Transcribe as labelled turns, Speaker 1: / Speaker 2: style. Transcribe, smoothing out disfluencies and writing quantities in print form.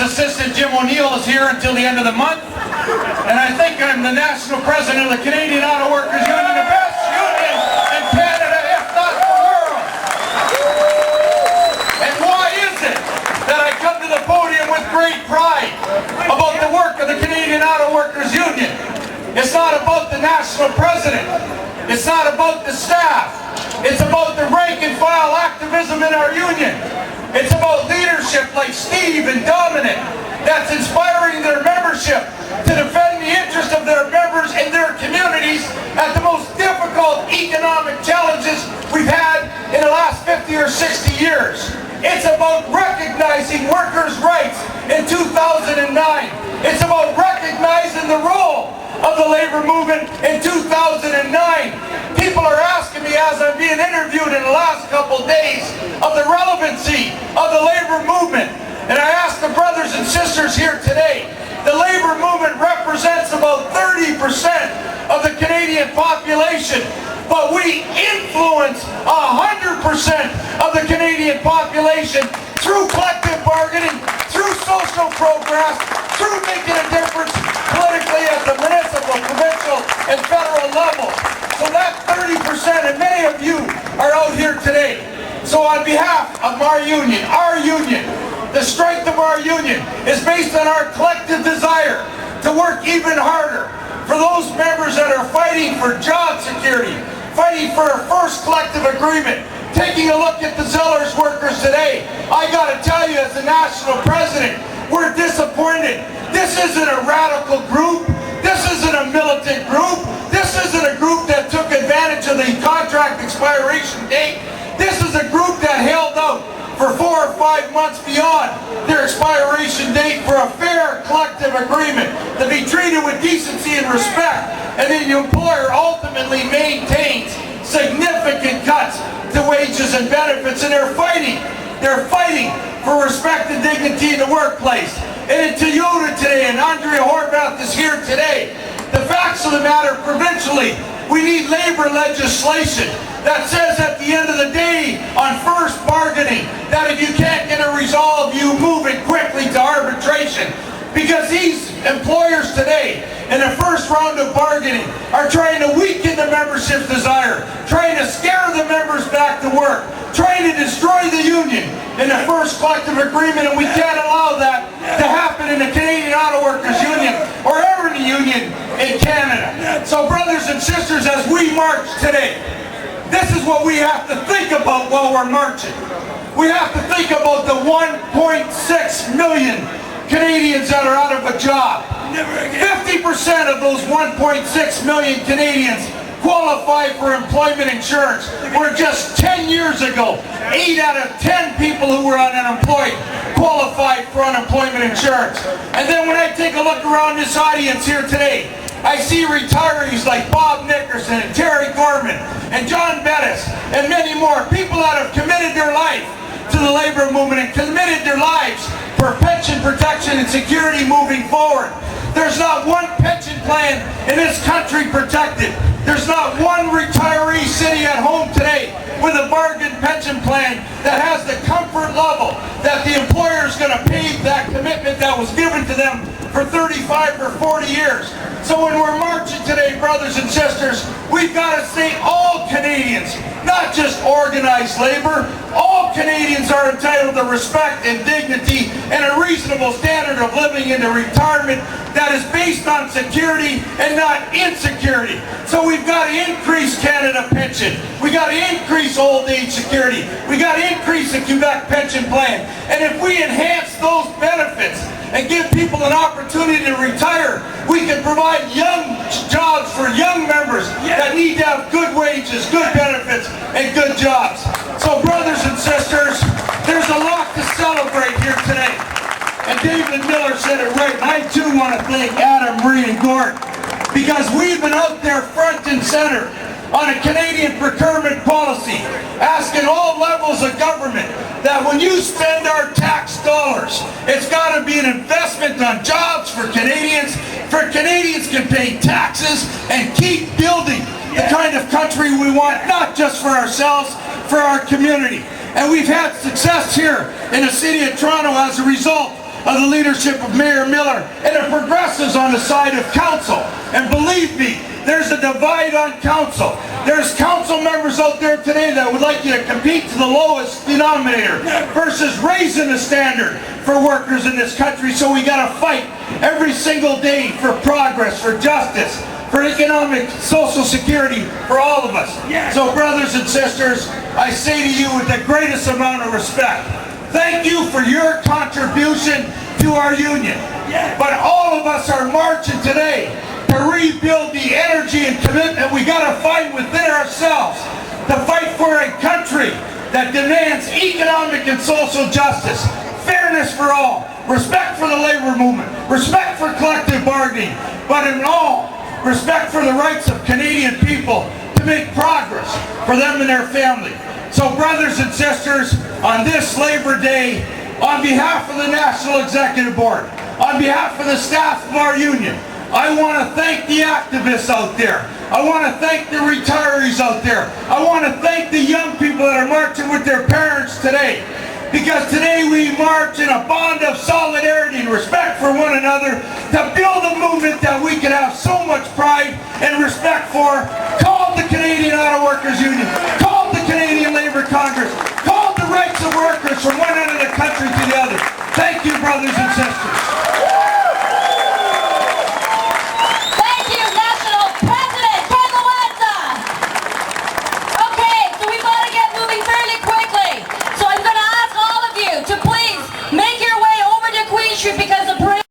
Speaker 1: assistant Jim O'Neill is here until the end of the month. And I think I'm the national president of the Canadian Auto Workers Union, the best union in Canada, if not the world. And why is it that I come to the podium with great pride about the work of the Canadian Auto Workers Union? It's not about the national president. It's not about the staff. It's about the rank and file activism in our union. It's about leadership like Steve and Dominic that's inspiring their membership to defend the interest of their members and their communities at the most difficult economic challenges we've had in the last 50 or 60 years. It's about recognizing workers' rights in 2009. It's about recognizing the role of the labor movement in 2009. People are asking me as I'm being interviewed in the last couple days of the relevancy of the labor movement. And I ask the brothers and sisters here today, the labor movement represents about 30% of the Canadian population, but we influence 100% of the Canadian population through collective bargaining, through social progress, through making a difference politically at the municipal, provincial, and federal level. So that 30%, and many of you are out here today. So on behalf of our union, the strength of our union is based on our collective desire to work even harder for those members that are fighting for job security, fighting for a first collective agreement, taking a look at the Zellers workers today. I got to tell you, as the national president, we're disappointed. This isn't a radical group. This isn't a militant group. This isn't a group that took advantage of the contract expiration date. This is a group that held out for 4 or 5 months beyond their expiration date for a fair collective agreement to be treated with decency and respect. And then the employer ultimately maintains significant cuts to wages and benefits, and they're fighting for respect and dignity in the workplace. And in Toyota today, and Andrea Horvath is here today, the facts of the matter provincially, we need labor legislation that says at the end of the day on first bargaining that if you can't get a resolve, you move it quickly to arbitration. Because these employers today in the first round of bargaining are trying to weaken the membership's desire, trying to scare the members back to work, trying to destroy the union in the first collective agreement, and we can't allow that to happen in the Canadian Auto Workers Union or every union in Canada. So brothers and sisters, as we march today, this is what we have to think about while we're marching. We have to think about the 1.6 million Canadians that are out of a job. 50% of those 1.6 million Canadians qualify for employment insurance, where just 10 years ago, 8 out of 10 people who were unemployed qualified for unemployment insurance. And then when I take a look around this audience here today, I see retirees like Bob Nickerson and Terry Gorman and John Bettis and many more, people that have committed their life to the labor movement and committed their lives for pension protection and security moving forward. There's not one pension plan in this country protected. There's not one retiree sitting at home today with a bargain pension plan that has the comfort level that the employer is going to pay that commitment that was given to them for 35 or 40 years. So when we're marching today, brothers and sisters, we've got to say all Canadians, not just organized labor, all Canadians are entitled to respect and dignity and a reasonable standard of living into retirement that is based on security and not insecurity. So we've got to increase Canada pension. We got to increase old age security. We got to increase the Quebec pension plan. And if we enhance those benefits and give people an opportunity to retire, we can provide young jobs for young members that need to have good wages, good benefits, and good jobs. So brothers and sisters, there's a lot to celebrate here today. And David Miller said it right, and I too want to thank Adam, Marie, and Gord, because we've been out there front and center on a Canadian procurement policy, asking all levels of government that when you spend our tax dollars, it's got to be an investment on jobs for Canadians can pay taxes and keep building the kind of country we want, not just for ourselves, for our community. And we've had success here in the city of Toronto as a result of the leadership of Mayor Miller and the progressives on the side of council. And believe me, there's a divide on council. There's council members out there today that would like you to compete to the lowest denominator versus raising the standard for workers in this country. So we got to fight every single day for progress, for justice, for economic, social security for all of us. So brothers and sisters, I say to you with the greatest amount of respect, thank you for your contribution to our union. But all of us are marching today to rebuild the energy and commitment we got to find within ourselves to fight for a country that demands economic and social justice, fairness for all, respect for the labor movement, respect for collective bargaining, but in all, respect for the rights of Canadian people to make progress for them and their family. So brothers and sisters, on this Labor Day, on behalf of the National Executive Board, on behalf of the staff of our union, I want to thank the activists out there. I want to thank the retirees out there. I want to thank the young people that are marching with their parents today. Because today we march in a bond of solidarity and respect for one another to build a movement that we can have so much pride and respect for, called the Canadian Auto Workers Union, called the Canadian Labour Congress, called the rights of workers from one end of the country to the other. Thank you, brothers and sisters.